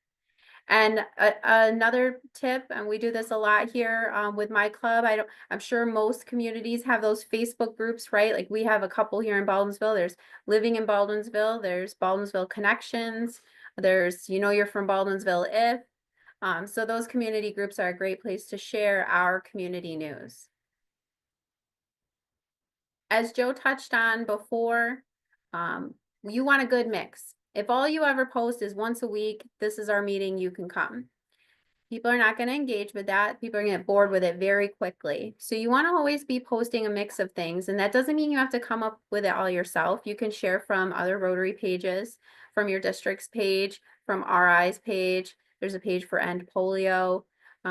And another tip, and we do this a lot here with my club. I'm sure most communities have those Facebook groups, right? Like we have a couple here in Baldwinsville. There's Living in Baldwinsville. There's Baldwinsville Connections. There's, you know, you're from Baldwinsville if. So those community groups are a great place to share our community news. As Joe touched on before, you want a good mix. If all you ever post is once a week, this is our meeting, you can come. People are not going to engage with that. People are going to get bored with it very quickly. So you want to always be posting a mix of things. And that doesn't mean you have to come up with it all yourself. You can share from other Rotary pages, from your district's page, from RI's page. There's a page for End Polio.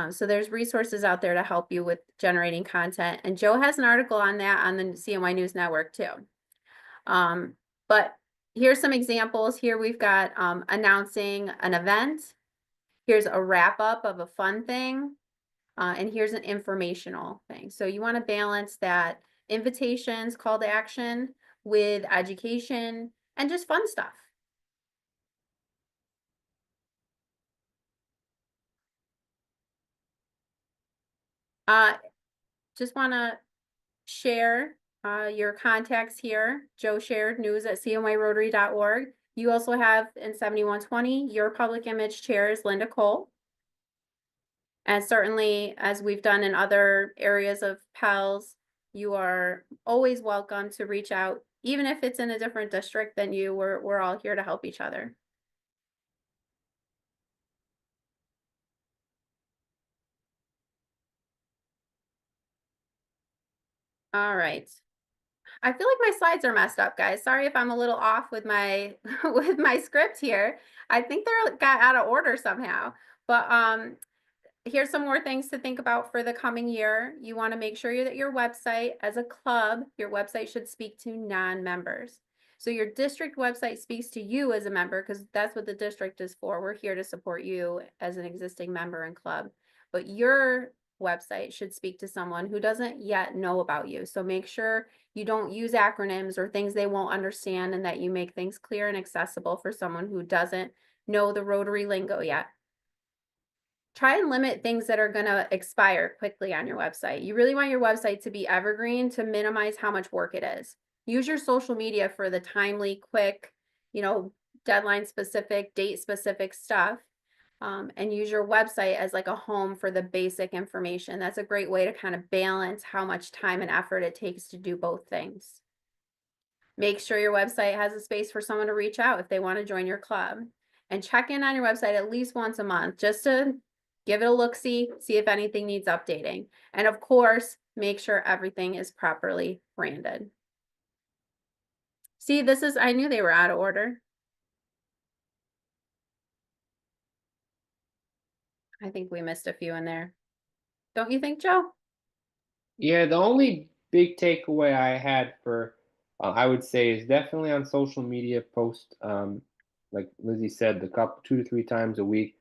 So there's resources out there to help you with generating content. And Joe has an article on that on the CNY News Network too. But here's some examples. Here we've got announcing an event. Here's a wrap up of a fun thing. And here's an informational thing. So you want to balance that invitations, call to action with education and just fun stuff. Just want to share your contacts here. Joe shared news@cmyrotary.org. You also have in 7120, your public image chair is Linda Cole. And certainly, as we've done in other areas of PELS, you are always welcome to reach out, even if it's in a different district than you. We're all here to help each other. All right. I feel like my slides are messed up, guys. Sorry if I'm a little off with my with my script here. I think they're got out of order somehow. But here's some more things to think about for the coming year. You want to make sure that your website, as a club, your website should speak to non-members. So your district website speaks to you as a member, because that's what the district is for. We're here to support you as an existing member and club. But your website should speak to someone who doesn't yet know about you. So make sure you don't use acronyms or things they won't understand, and that you make things clear and accessible for someone who doesn't know the Rotary lingo yet. Try and limit things that are going to expire quickly on your website. You really want your website to be evergreen to minimize how much work it is. Use your social media for the timely, quick, deadline specific, date specific stuff. And use your website as like a home for the basic information. That's a great way to kind of balance how much time and effort it takes to do both things. Make sure your website has a space for someone to reach out if they want to join your club. And check in on your website at least once a month, just to give it a look-see, see if anything needs updating. And of course, make sure everything is properly branded. See, I knew they were out of order. I think we missed a few in there. Don't you think, Joe? Yeah, the only big takeaway I had for, I would say, is definitely on social media post, like Lizzie said, 2 to 3 times a week.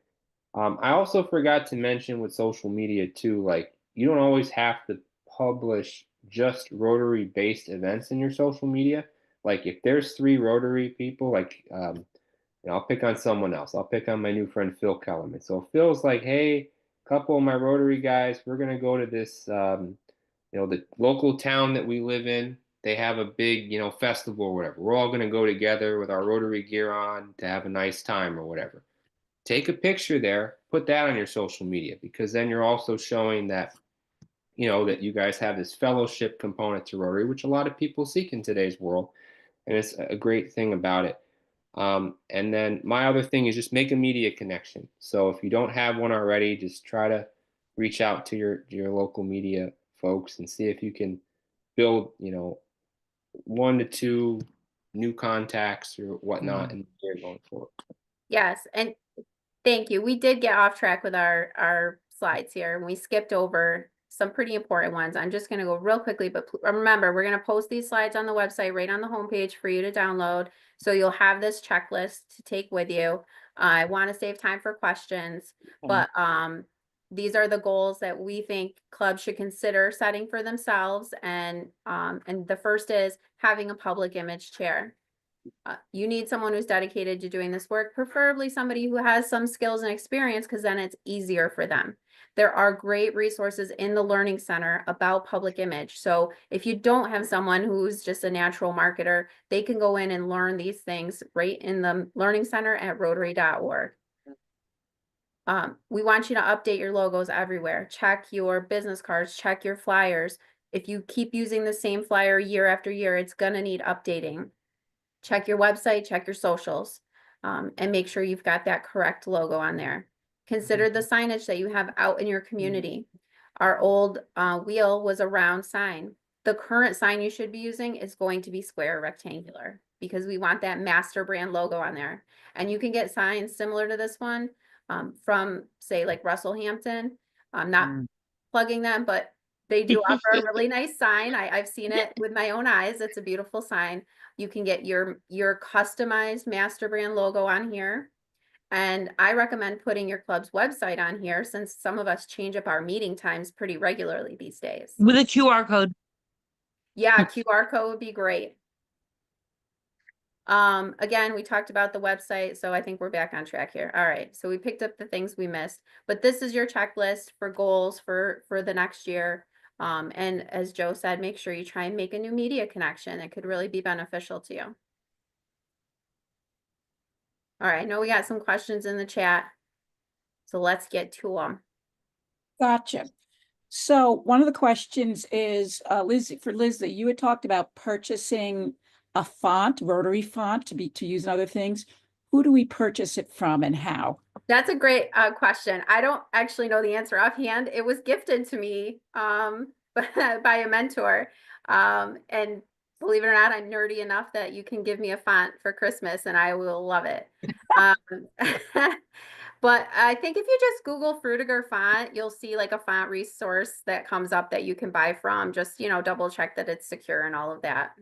I also forgot to mention with social media too, like you don't always have to publish just Rotary-based events in your social media. Like if there's 3 Rotary people, like I'll pick on someone else. I'll pick on my new friend Phil Kellerman. So Phil's like, hey, a couple of my Rotary guys, we're gonna go to this, the local town that we live in. They have a big, festival or whatever. We're all gonna go together with our Rotary gear on to have a nice time or whatever. Take a picture there, put that on your social media, because then you're also showing that, that you guys have this fellowship component to Rotary, which a lot of people seek in today's world. And it's a great thing about it. And then my other thing is just make a media connection. So if you don't have one already, just try to reach out to your local media folks and see if you can build, 1 to 2 new contacts or whatnot in the year going forward. Yes, and thank you. We did get off track with our slides here, and we skipped over some pretty important ones. I'm just going to go real quickly, but remember, we're going to post these slides on the website right on the homepage for you to download. So you'll have this checklist to take with you. I want to save time for questions, but these are the goals that we think clubs should consider setting for themselves. And the first is having a public image chair. You need someone who's dedicated to doing this work, preferably somebody who has some skills and experience, because then it's easier for them. There are great resources in the Learning Center about public image. So if you don't have someone who's just a natural marketer, they can go in and learn these things right in the Learning Center at Rotary.org. We want you to update your logos everywhere. Check your business cards, check your flyers. If you keep using the same flyer year after year, it's gonna need updating. Check your website, check your socials, and make sure you've got that correct logo on there. Consider the signage that you have out in your community. Our old wheel was a round sign. The current sign you should be using is going to be square or rectangular, because we want that master brand logo on there. And you can get signs similar to this one from, say, like Russell Hampton. I'm not plugging them, but they do offer a really nice sign. I've seen it with my own eyes. It's a beautiful sign. You can get your customized master brand logo on here. And I recommend putting your club's website on here, since some of us change up our meeting times pretty regularly these days. With a QR code. Yeah, QR code would be great. Again, we talked about the website, so I think we're back on track here. All right, so we picked up the things we missed, but this is your checklist for goals for the next year. And as Joe said, make sure you try and make a new media connection. It could really be beneficial to you. All right, I know we got some questions in the chat, so let's get to them. Gotcha. So one of the questions is, Liz, you had talked about purchasing a font, Rotary font to use in other things. Who do we purchase it from and how? That's a great question. I don't actually know the answer offhand. It was gifted to me by a mentor. And believe it or not, I'm nerdy enough that you can give me a font for Christmas and I will love it. But I think if you just Google Frutiger font, you'll see like a font resource that comes up that you can buy from. Just, double check that it's secure and all of that.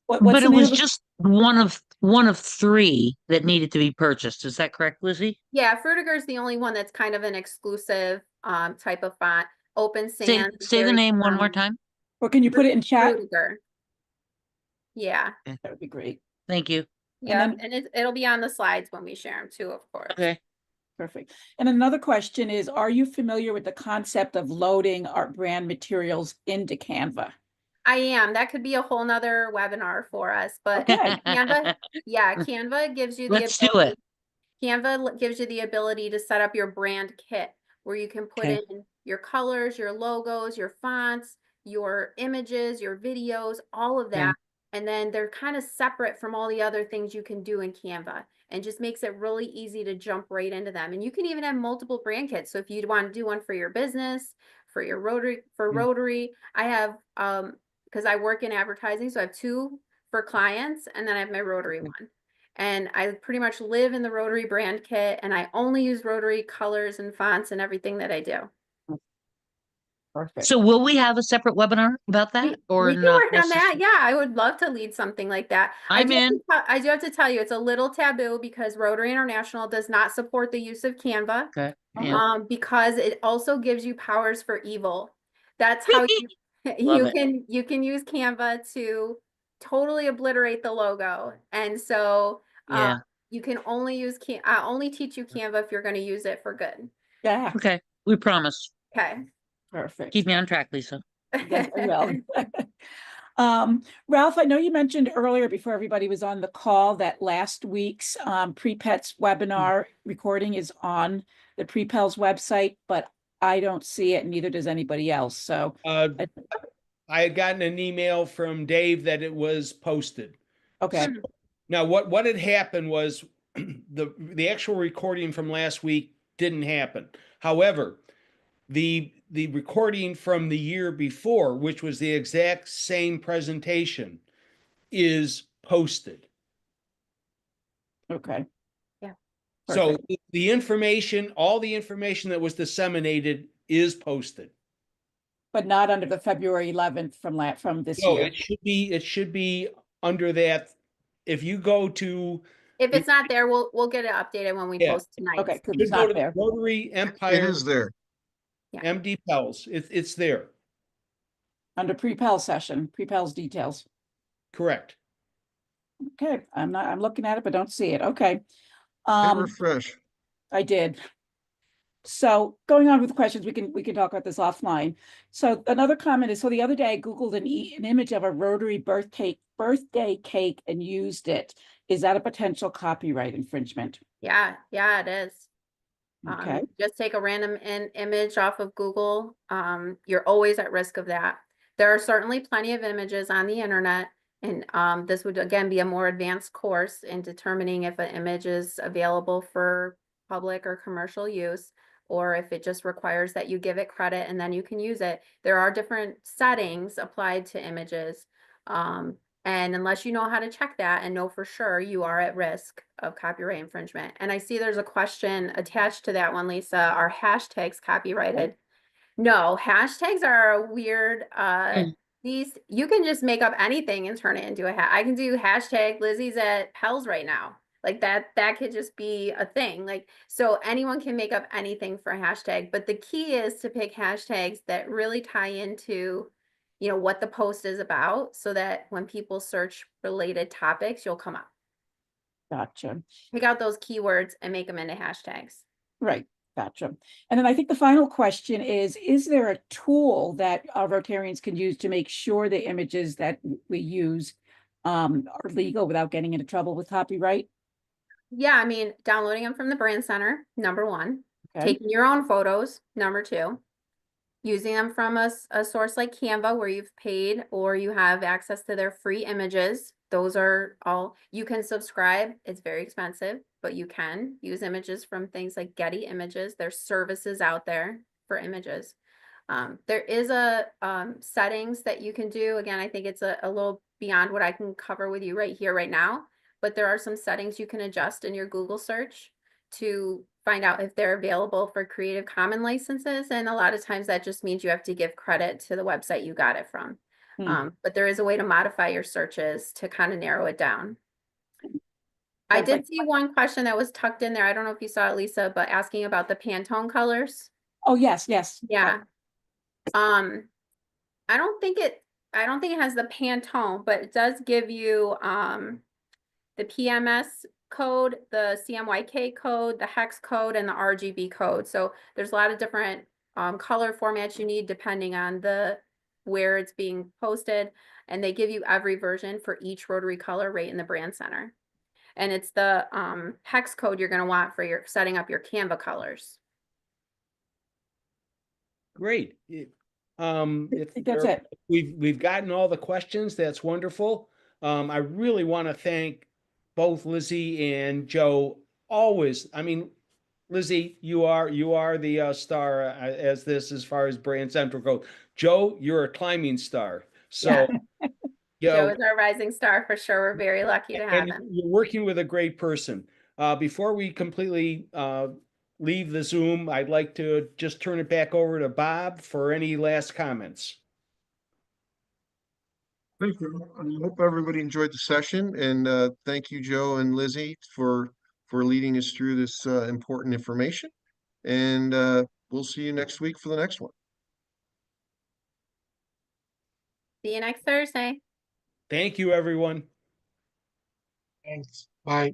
What's But the it name was of the- just one of three that needed to be purchased. Is that correct, Lizzie? Yeah, Frutiger is the only one that's kind of an exclusive type of font. Open Say Sans. is say the very name one more common. time. Or can you put it in chat? Frutiger. Yeah. That would be great. Thank you. Yeah, then- and it'll be on the slides when we share them too, of course. Okay. Perfect. And another question is, are you familiar with the concept of loading our brand materials into Canva? I am. That could be a whole nother webinar for us, but Okay. Canva, yeah, Canva gives you the Let's do ability. it. Canva gives you the ability to set up your brand kit where you can put Okay. in your colors, your logos, your fonts, your images, your videos, all of that. And then they're kind of separate from all the other things you can do in Canva, and just makes it really easy to jump right into them. And you can even have multiple brand kits. So if you want to do one for your business, for your Rotary, I have, because I work in advertising, so I have 2 for clients, and then I have my Rotary one. And I pretty much live in the Rotary brand kit, and I only use Rotary colors and fonts and everything that I do. Perfect. So will we have a separate webinar about that or We can not work on that. necessarily? Yeah, I would love to lead something like that. I'm in. I do have to tell you, it's a little taboo because Rotary International does not support the use of Canva. Okay. Yeah. Because it also gives you powers for evil. That's how Love it. you can use Canva to totally obliterate the logo. And so Yeah. you can only use I only teach you Canva if you're going to use it for good. Yeah, Okay. We promise. Okay. perfect. Keep me on track, Lisa. Yes, I will. Ralph, I know you mentioned earlier before everybody was on the call that last week's Pre-PELS webinar recording is on the Pre-PELS website, but I don't see it, neither does anybody else. So I had gotten an email from Dave that it was posted. okay, Now, what had happened was the actual recording from last week didn't happen. However, the recording from the year before, which was the exact same presentation, is posted. okay. Yeah. So Perfect. the information, all the information that was disseminated is posted. But not under the February 11th from this No, year. it should be under that. If you go to, If it's not there, we'll get it updated when we Yeah. post tonight. Okay, because should it's go not to there. Rotary It Empire is there. MD PELS. It's there. Under Pre-PELS session, Pre-PELS details. Correct. Okay, I'm looking at it, but don't see it. Okay. Hit refresh. I did. So going on with the questions, we can talk about this offline. So another comment is, so the other day I Googled an image of a Rotary birthday cake and used it. Is that a potential copyright infringement? Yeah, it is. Okay. Just take a random image off of Google. You're always at risk of that. There are certainly plenty of images on the internet, and this would again be a more advanced course in determining if an image is available for public or commercial use, or if it just requires that you give it credit and then you can use it. There are different settings applied to images. And unless you know how to check that and know for sure, you are at risk of copyright infringement. And I see there's a question attached to that one, Lisa. Are hashtags copyrighted? No, hashtags are a weird, these, you can just make up anything and turn it into a I can do hashtag Lizzie's at PELS right now. Like that could just be a thing. Like, so anyone can make up anything for a hashtag, but the key is to pick hashtags that really tie into, what the post is about, so that when people search related topics, you'll come up. Gotcha. Pick out those keywords and make them into hashtags. Right. Gotcha. And then I think the final question is there a tool that Rotarians can use to make sure the images that we use are legal without getting into trouble with copyright? Yeah, I mean, downloading them from the brand center, number one. Okay. Taking your own photos, number two. Using them from a source like Canva where you've paid or you have access to their free images. Those are all, you can subscribe. It's very expensive, but you can use images from things like Getty Images. There's services out there for images. There is a settings that you can do. Again, I think it's a little beyond what I can cover with you right here, right now, but there are some settings you can adjust in your Google search to find out if they're available for Creative Commons licenses. And a lot of times that just means you have to give credit to the website you got it from. But there is a way to modify your searches to kind of narrow it down. I did see one question that was tucked in there. I don't know if you saw it, Lisa, but asking about the Pantone colors. Oh, yes, yes. Yeah. I don't think it has the Pantone, but it does give you the PMS code, the CMYK code, the hex code, and the RGB code. So there's a lot of different color formats you need depending on where it's being posted. And they give you every version for each Rotary color right in the brand center. And it's the hex code you're going to want for your setting up your Canva colors. Great. If think that's there- it. We've gotten all the questions. That's wonderful. I really want to thank both Lizzie and Joe. Always, I mean, Lizzie, you are the star as far as Brand Central goes. Joe, you're a climbing star. So, Joe is our rising star for sure. We're very lucky to have and him. you're working with a great person. Before we completely leave the Zoom, I'd like to just turn it back over to Bob for any last comments. Thank you. I hope everybody enjoyed the session, and thank you, Joe and Lizzie, for leading us through this important information. And we'll see you next week for the next one. See you next Thursday. Thank you, everyone. Thanks. Bye.